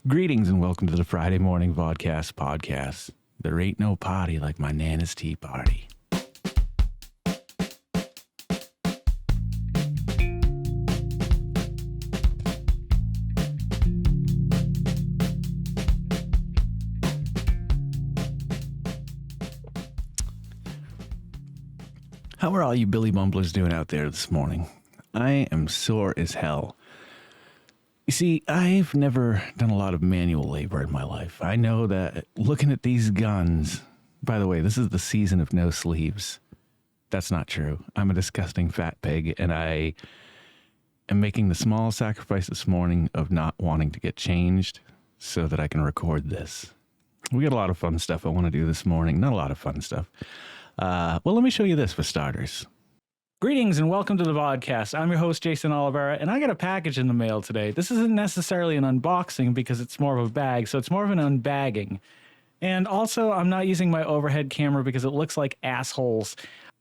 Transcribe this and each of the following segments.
Greetings and welcome to the Friday Morning Vodkast Podcast. There ain't no party like my Nana's tea party. How are all you Billy Bumblers doing out there this morning? I am sore as hell. You see, I've never done a lot of manual labor in my life. I know that looking at these guns, by the way, this is the season of no sleeves. That's not true. I'm a disgusting fat pig, and I am making the small sacrifice this morning of not wanting to get changed so that I can record this. We got a lot of fun stuff I want to do this morning. Not a lot of fun stuff. Well, let me show you this for starters. Greetings and welcome to the Vodkast. I'm your host, Jason Oliveira, and I got a package in the mail today. This isn't necessarily an unboxing because it's more of a bag, so it's more of an unbagging. And also, I'm not using my overhead camera because it looks like assholes.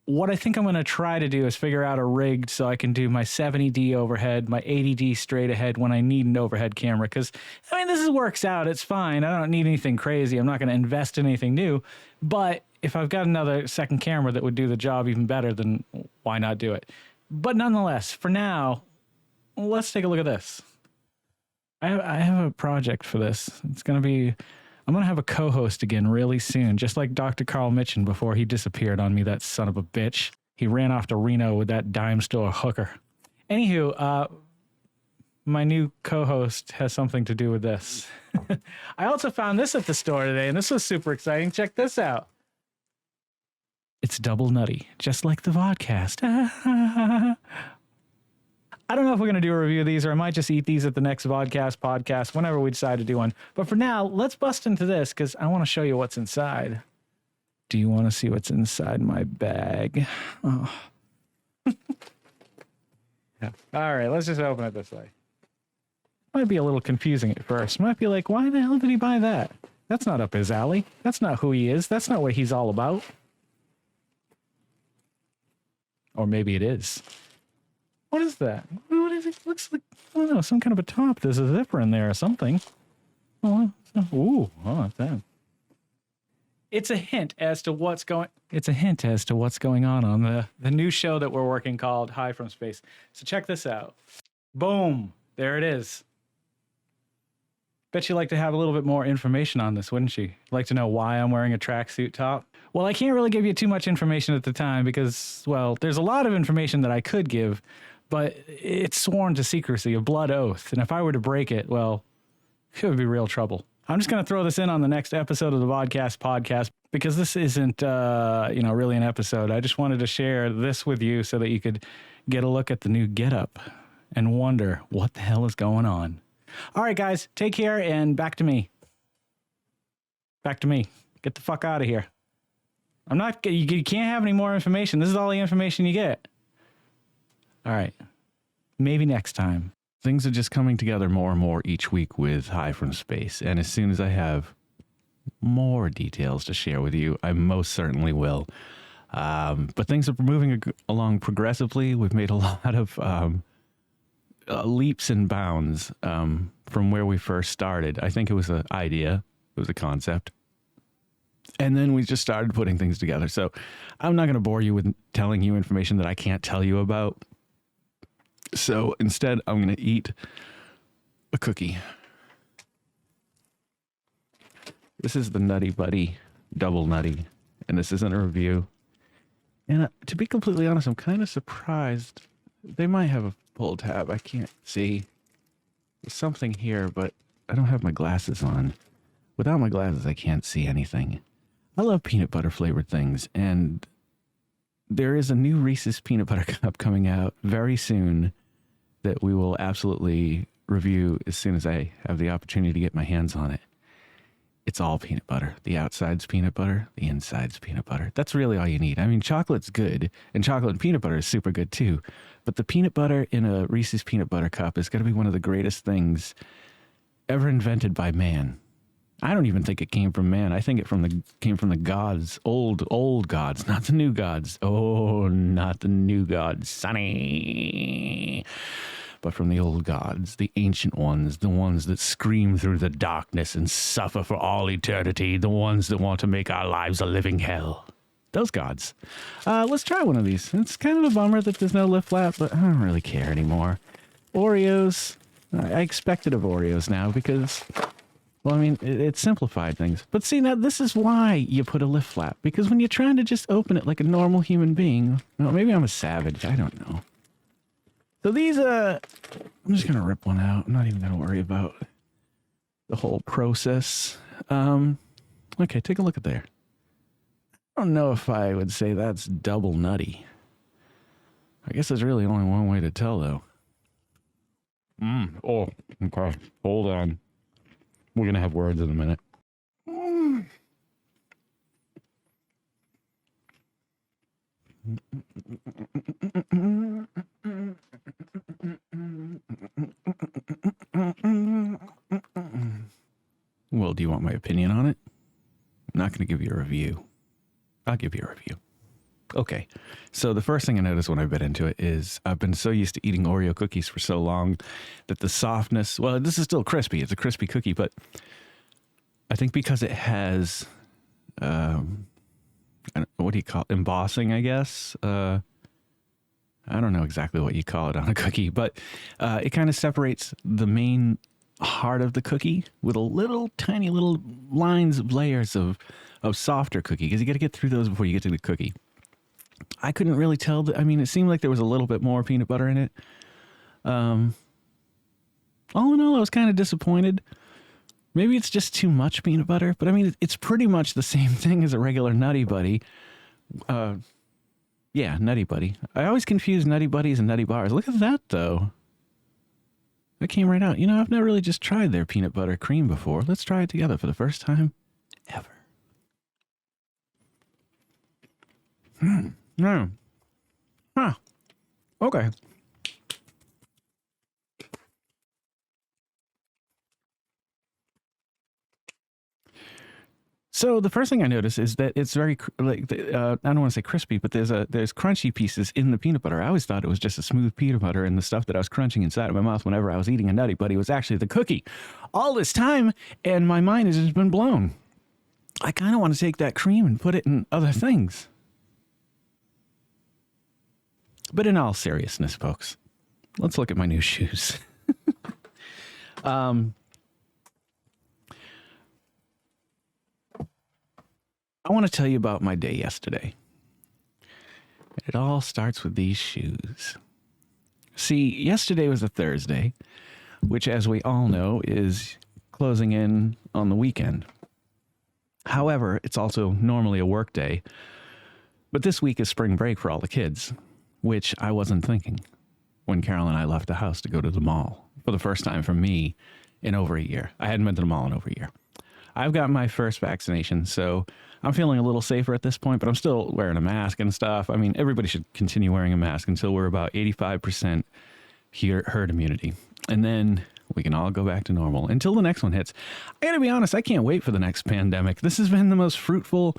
What I think I'm going to try to do is figure out a rig so I can do my 70D overhead, my 80D straight ahead when I need an overhead camera. Because, I mean, this works out. It's fine. I don't need anything crazy. I'm not going to invest in anything new. But if I've got another second camera that would do the job even better, then why not do it? But nonetheless, for now, let's take a look at this. I have a project for this. It's going to be... I'm going to have a co-host again really soon, just like Dr. Carl Mitchin before he disappeared on me, that son of a bitch. He ran off to Reno with that dime store hooker. Anywho, my new co-host has something to do with this. I also found this at the store today, and this was super exciting. Check this out. It's double nutty, just like the Vodkast. I don't know if we're going to do a review of these, or I might just eat these at the next Vodkast podcast, whenever we decide to do one. But for now, let's bust into this, because I want to show you what's inside. Do you want to see what's inside my bag? Oh. Yeah. All right, let's just open it this way. Might be a little confusing at first. Might be like, why the hell did he buy that? That's not up his alley. That's not who he is. That's not what he's all about. Or maybe it is. What is that? What is it? Looks like, I don't know, some kind of a top. There's a zipper in there or something. Oh, what's that? It's a hint as to what's going. It's a hint as to what's going on the new show that we're working called High from Space. So check this out. Boom! There it is. Bet you'd like to have a little bit more information on this, wouldn't you? Like to know why I'm wearing a tracksuit top? Well, I can't really give you too much information at the time because, well, there's a lot of information that I could give, but it's sworn to secrecy, a blood oath. And if I were to break it, well, it would be real trouble. I'm just going to throw this in on the next episode of the Vodkast Podcast because this isn't, really an episode. I just wanted to share this with you so that you could get a look at the new getup and wonder what the hell is going on. All right, guys, take care and back to me. Back to me. Get the fuck out of here. You can't have any more information. This is all the information you get. All right. Maybe next time. Things are just coming together more and more each week with High from Space. And as soon as I have more details to share with you, I most certainly will. But things are moving along progressively. We've made a lot of leaps and bounds from where we first started. I think it was an idea. It was a concept. And then we just started putting things together. So I'm not going to bore you with telling you information that I can't tell you about. So instead, I'm going to eat a cookie. This is the Nutter Butter Double Nutty. And this isn't a review. And to be completely honest, I'm kind of surprised. They might have a pull tab. I can't see. There's something here, but I don't have my glasses on. Without my glasses, I can't see anything. I love peanut butter flavored things, and there is a new Reese's peanut butter cup coming out very soon that we will absolutely review as soon as I have the opportunity to get my hands on it. It's all peanut butter. The outside's peanut butter, the inside's peanut butter. That's really all you need. I mean, chocolate's good, and chocolate and peanut butter is super good too, but the peanut butter in a Reese's peanut butter cup is going to be one of the greatest things ever invented by man. I don't even think it came from man. I think it came from the gods, old gods, not the new gods. Oh, not the new gods, Sonny. but from the old gods, the ancient ones, the ones that scream through the darkness and suffer for all eternity, the ones that want to make our lives a living hell. Those gods. Let's try one of these. It's kind of a bummer that there's no lift flap, but I don't really care anymore. Oreos. I expect it of Oreos now because, well, I mean, it simplified things. But see, now this is why you put a lift flap. Because when you're trying to just open it like a normal human being, well, maybe I'm a savage. I don't know. So these, I'm just going to rip one out. I'm not even going to worry about the whole process. Okay, take a look at there. I don't know if I would say that's double nutty. I guess there's really only one way to tell, though. Oh, okay. Hold on. We're going to have words in a minute. Well, do you want my opinion on it? I'm not going to give you a review. I'll give you a review. Okay, so the first thing I noticed when I bit into it is I've been so used to eating Oreo cookies for so long that the softness, well, this is still crispy. It's a crispy cookie, but I think because it has, what do you call it? Embossing, I guess. I don't know exactly what you call it on a cookie, but it kind of separates the main heart of the cookie with a little tiny little lines of layers of softer cookie, because you got to get through those before you get to the cookie. I couldn't really tell. I mean, it seemed like there was a little bit more peanut butter in it. All in all, I was kind of disappointed. Maybe it's just too much peanut butter, but I mean, it's pretty much the same thing as a regular Nutty Buddy. Yeah, Nutty Buddy. I always confuse Nutty Buddies and Nutty Bars. Look at that, though. That came right out. You know, I've never really just tried their peanut butter cream before. Let's try it together for the first time ever. No. Huh. Okay. So the first thing I notice is that it's very I don't want to say crispy, but there's crunchy pieces in the peanut butter. I always thought it was just a smooth peanut butter, and the stuff that I was crunching inside of my mouth whenever I was eating a Nutty Buddy was actually the cookie. All this time, and my mind has just been blown. I kind of want to take that cream and put it in other things. But in all seriousness, folks, let's look at my new shoes. I want to tell you about my day yesterday. It all starts with these shoes. See, yesterday was a Thursday, which, as we all know, is closing in on the weekend. However, it's also normally a work day. But this week is spring break for all the kids, which I wasn't thinking when Carol and I left the house to go to the mall for the first time for me in over a year. I hadn't been to the mall in over a year. I've got my first vaccination, so I'm feeling a little safer at this point, but I'm still wearing a mask and stuff. I mean, everybody should continue wearing a mask until we're about 85% herd immunity. And then we can all go back to normal until the next one hits. I gotta be honest, I can't wait for the next pandemic. This has been the most fruitful,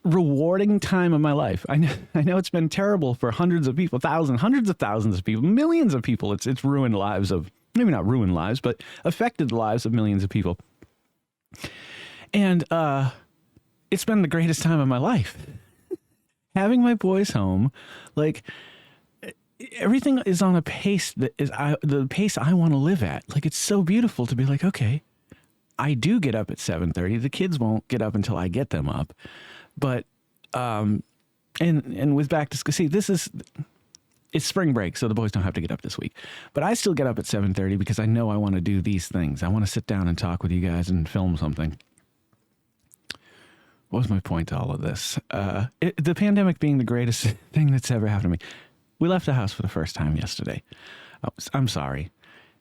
rewarding time of my life. I know it's been terrible for hundreds of people, hundreds of thousands of people, millions of people. It's ruined lives of, maybe not ruined lives, but affected the lives of millions of people. And it's been the greatest time of my life. Having my boys home, like, everything is on a pace that is the pace I want to live at. Like, it's so beautiful to be like, okay, I do get up at 7:30. The kids won't get up until I get them up. But, and with back to school, see, it's spring break, so the boys don't have to get up this week. But I still get up at 7:30 because I know I want to do these things. I want to sit down and talk with you guys and film something. What was my point to all of this? The pandemic being the greatest thing that's ever happened to me. We left the house for the first time yesterday. I'm sorry.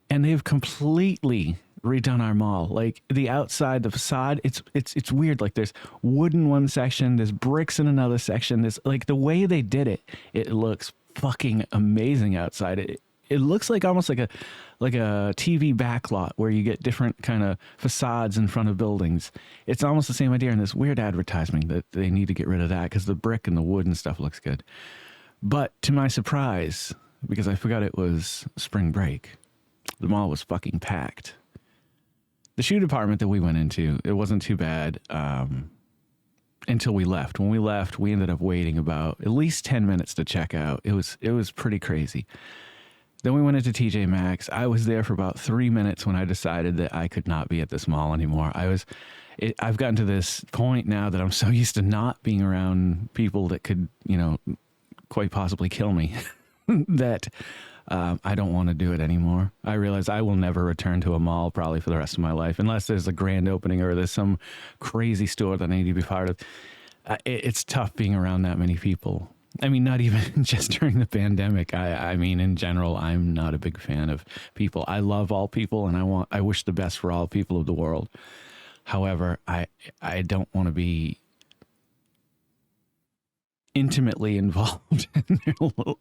And they've completely redone our mall. Like, the outside, the facade, it's weird. Like, there's wood in one section, there's bricks in another section. There's, like, the way they did it, it looks fucking amazing outside. It looks like almost like a TV backlot where you get different kind of facades in front of buildings. It's almost the same idea in this weird advertisement that they need to get rid of that because the brick and the wood and stuff looks good. But to my surprise, because I forgot it was spring break. The mall was fucking packed. The shoe department that we went into, it wasn't too bad until we left. When we left, we ended up waiting about at least 10 minutes to check out. It was pretty crazy. Then we went into TJ Maxx. I was there for about 3 minutes when I decided that I could not be at this mall anymore. I've gotten to this point now that I'm so used to not being around people that could, quite possibly kill me that I don't want to do it anymore. I realize I will never return to a mall probably for the rest of my life unless there's a grand opening or there's some crazy store that I need to be part of. It's tough being around that many people. I mean, not even just during the pandemic. I mean, in general, I'm not a big fan of people. I love all people, and I wish the best for all people of the world. However, I don't want to be intimately involved in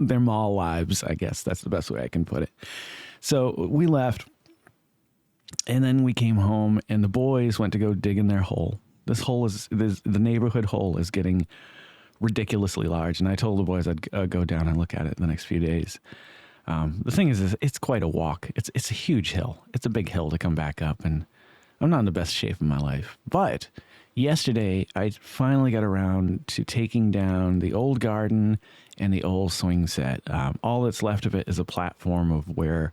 their mall lives. I guess that's the best way I can put it. So we left, and then we came home, and the boys went to go dig in their hole. The neighborhood hole is getting ridiculously large, and I told the boys I'd go down and look at it in the next few days. The thing is it's quite a walk. It's a huge hill. It's a big hill to come back up, and I'm not in the best shape of my life. But yesterday, I finally got around to taking down the old garden and the old swing set. All that's left of it is a platform of where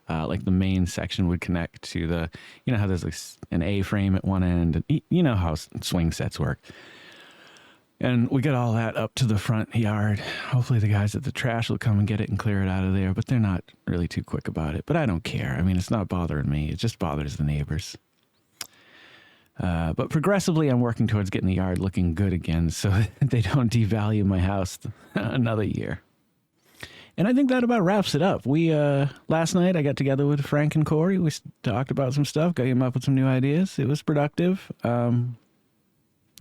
like the main section would connect to the, how there's like an A-frame at one end. And you know how swing sets work. And we got all that up to the front yard. Hopefully the guys at the trash will come and get it and clear it out of there, but they're not really too quick about it. But I don't care. I mean, it's not bothering me. It just bothers the neighbors. But progressively, I'm working towards getting the yard looking good again so that they don't devalue my house another year. And I think that about wraps it up. Last night, I got together with Frank and Corey. We talked about some stuff, got him up with some new ideas. It was productive.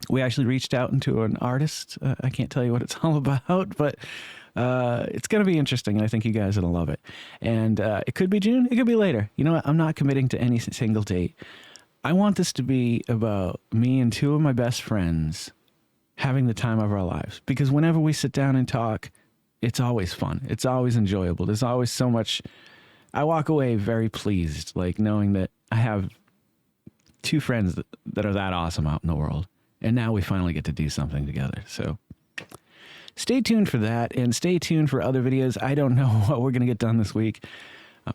We actually reached out into an artist. I can't tell you what it's all about, but it's going to be interesting, and I think you guys are going to love it. And it could be June. It could be later. You know what? I'm not committing to any single date. I want this to be about me and two of my best friends having the time of our lives. Because whenever we sit down and talk, it's always fun. It's always enjoyable. There's always so much. I walk away very pleased, like knowing that I have two friends that are that awesome out in the world. And now we finally get to do something together. So stay tuned for that, and stay tuned for other videos. I don't know what we're going to get done this week.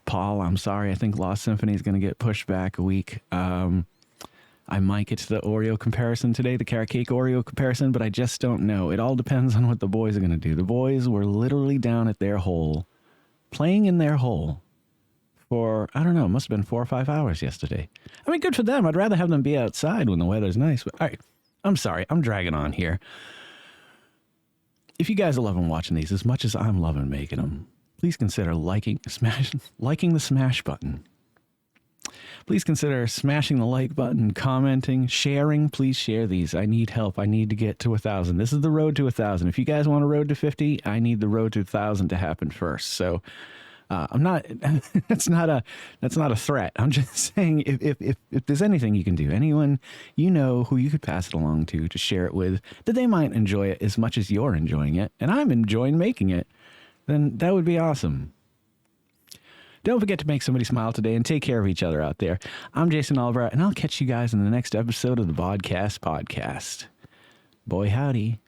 Paul, I'm sorry. I think Lost Symphony is going to get pushed back a week. I might get to the Oreo comparison today, the carrot cake Oreo comparison, but I just don't know. It all depends on what the boys are going to do. The boys were literally down at their hole, playing in their hole for, I don't know, it must have been 4 or 5 hours yesterday. I mean, good for them. I'd rather have them be outside when the weather's nice. But all right, I'm sorry. I'm dragging on here. If you guys are loving watching these as much as I'm loving making them, please consider liking the smash button. Please consider smashing the like button, commenting, sharing. Please share these. I need help. I need to get to 1,000. This is the road to 1,000. If you guys want a road to 50, I need the road to 1,000 to happen first. So I'm not. That's not a threat. I'm just saying if there's anything you can do, anyone you know who you could pass it along to share it with, that they might enjoy it as much as you're enjoying it, and I'm enjoying making it, then that would be awesome. Don't forget to make somebody smile today and take care of each other out there. I'm Jason Albright, and I'll catch you guys in the next episode of the Vodkast Podcast. Boy, howdy.